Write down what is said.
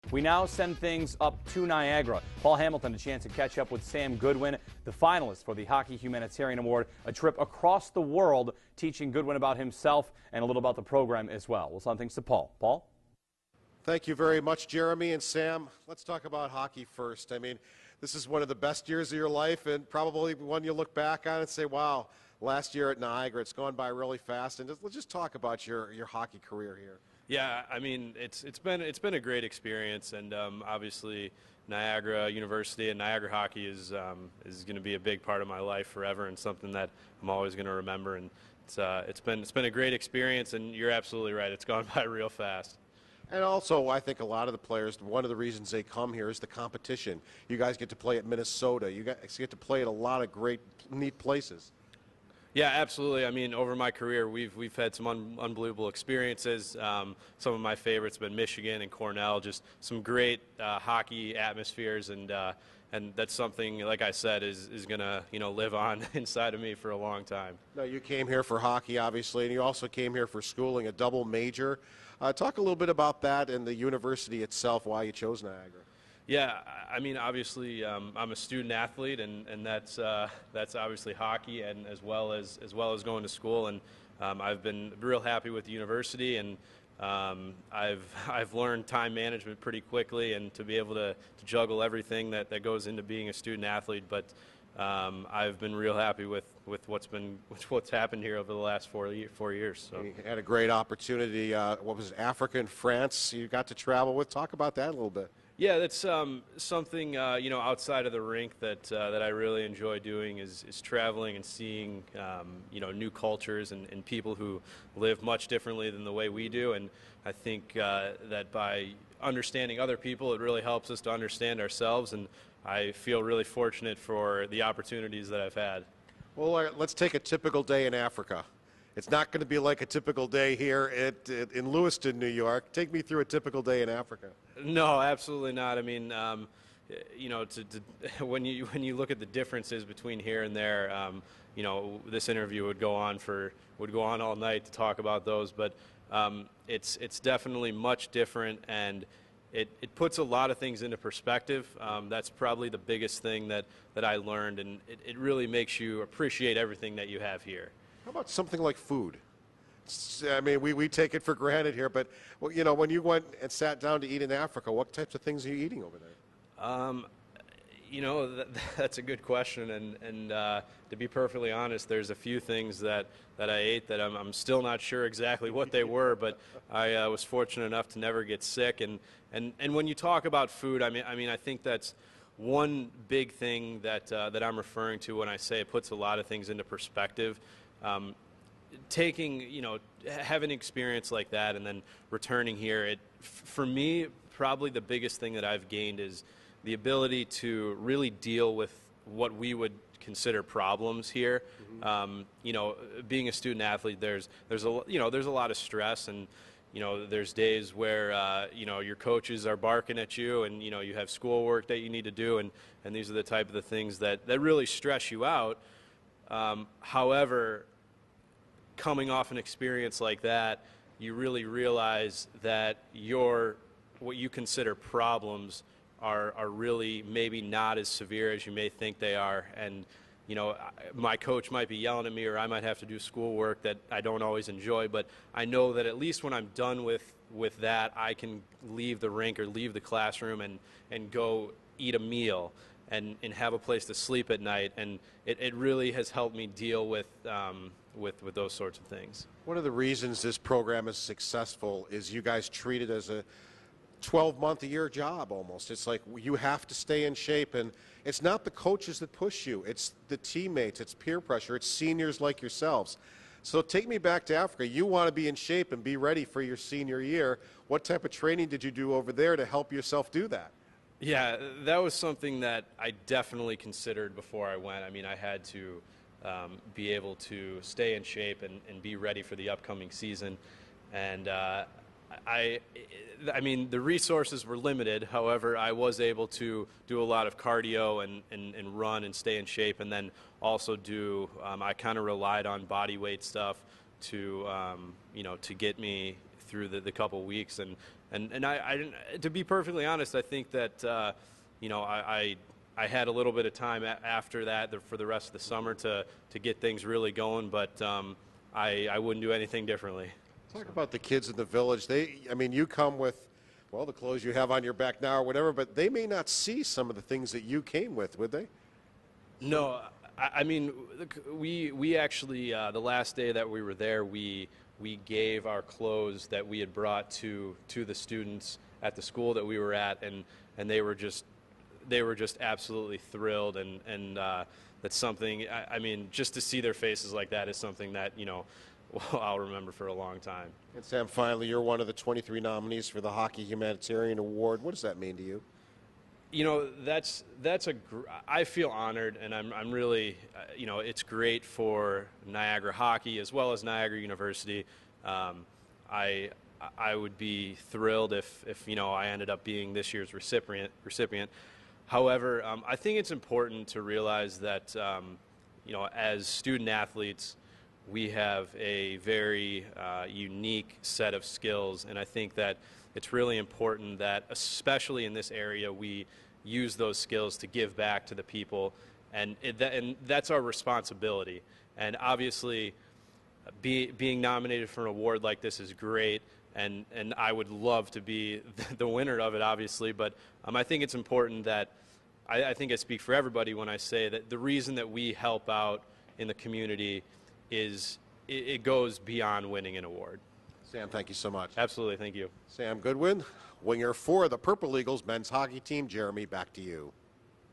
We now send things up to Niagara. Paul Hamilton a chance to catch up with Sam Goodwin, the finalist for the Hockey Humanitarian Award, a trip across the world teaching Goodwin about himself and a little about the program as well. We'll send things to Paul. Paul? Thank you very much, Jeremy and Sam. Let's talk about hockey first. I mean, this is one of the best years of your life and probably one you look back on and say, wow, last year at Niagara, it's gone by really fast. And let's just talk about your hockey career here. Yeah, I mean, it's been a great experience, and obviously Niagara University and Niagara hockey is going to be a big part of my life forever, and something that I'm always going to remember. And it's been a great experience, and you're absolutely right. It's gone by real fast. And also, I think a lot of the players, one of the reasons they come here is the competition. You guys get to play at Minnesota. You guys get to play at a lot of great, neat places. Yeah, absolutely. I mean, over my career, we've had some unbelievable experiences. Some of my favorites have been Michigan and Cornell. Just some great hockey atmospheres, and that's something, like I said, is going to live on inside of me for a long time. Now, you came here for hockey, obviously, and you also came here for schooling, a double major. Talk a little bit about that and the university itself, why you chose Niagara. Yeah, I mean, obviously, I'm a student athlete, and that's obviously hockey, and as well as going to school. And I've been real happy with the university, and I've learned time management pretty quickly, and to be able to juggle everything that goes into being a student athlete. But I've been real happy with what's happened here over the last 4 years. So. You had a great opportunity. What was it, Africa and France? You got to travel with. Talk about that a little bit. Yeah, that's something outside of the rink that I really enjoy doing is traveling and seeing new cultures and people who live much differently than the way we do. And I think that by understanding other people, it really helps us to understand ourselves. And I feel really fortunate for the opportunities that I've had. Well, let's take a typical day in Africa. It's not going to be like a typical day here in Lewiston, New York. Take me through a typical day in Africa. No, absolutely not. I mean, when you look at the differences between here and there, this interview would go on all night to talk about those. But it's definitely much different, and it puts a lot of things into perspective. That's probably the biggest thing that I learned, and it really makes you appreciate everything that you have here. How about something like food? I mean, we take it for granted here, but when you went and sat down to eat in Africa, what types of things are you eating over there? That's a good question, and to be perfectly honest, there's a few things that I ate that I'm still not sure exactly what they were, but I was fortunate enough to never get sick. And when you talk about food, I mean, I think that's one big thing that I'm referring to when I say it puts a lot of things into perspective. Having an experience like that and then returning here, for me, probably the biggest thing that I've gained is the ability to really deal with what we would consider problems here. Mm-hmm. Being a student athlete, there's a lot of stress, and there's days where your coaches are barking at you, and you have schoolwork that you need to do, and these are the type of the things that really stress you out. However, coming off an experience like that, you really realize that what you consider problems are really maybe not as severe as you may think they are. And my coach might be yelling at me, or I might have to do schoolwork that I don't always enjoy, but I know that at least when I'm done with that, I can leave the rink or leave the classroom and go eat a meal and have a place to sleep at night. And it really has helped me deal with those sorts of things. One of the reasons this program is successful is you guys treat it as a 12-month-a-year job almost. It's like you have to stay in shape, and it's not the coaches that push you. It's the teammates. It's peer pressure. It's seniors like yourselves. So take me back to Africa. You want to be in shape and be ready for your senior year. What type of training did you do over there to help yourself do that? Yeah, that was something that I definitely considered before I went. I mean, I had to be able to stay in shape and be ready for the upcoming season. And I mean, the resources were limited. However, I was able to do a lot of cardio and run and stay in shape, and then also I kind of relied on body weight stuff to get me through the couple weeks, and I didn't, to be perfectly honest, I think that you know, I had a little bit of time after that for the rest of the summer to get things really going, but I wouldn't do anything differently. Talk about the kids in the village. I mean, you come with, well, the clothes you have on your back now or whatever, but they may not see some of the things that you came with, would they? No, I mean, we actually, the last day that we were there, we gave our clothes that we had brought to the students at the school that we were at, and they were just absolutely thrilled, and that's something, I mean, just to see their faces like that is something that, you know, I'll remember for a long time. And Sam, finally, you're one of the 23 nominees for the Hockey Humanitarian Award. What does that mean to you? You know, I feel honored, and I'm really, you know, it's great for Niagara hockey as well as Niagara University. I would be thrilled if you know, I ended up being this year's recipient. However, I think it's important to realize that you know, as student athletes, we have a very unique set of skills, and I think that it's really important that, especially in this area, we use those skills to give back to the people, and that's our responsibility. And obviously, being nominated for an award like this is great, and I would love to be the winner of it, obviously, but I think it's important that, I think I speak for everybody when I say that the reason that we help out in the community is it goes beyond winning an award. Sam, thank you so much. Absolutely, thank you. Sam Goodwin, winger for the Purple Eagles men's hockey team. Jeremy, back to you.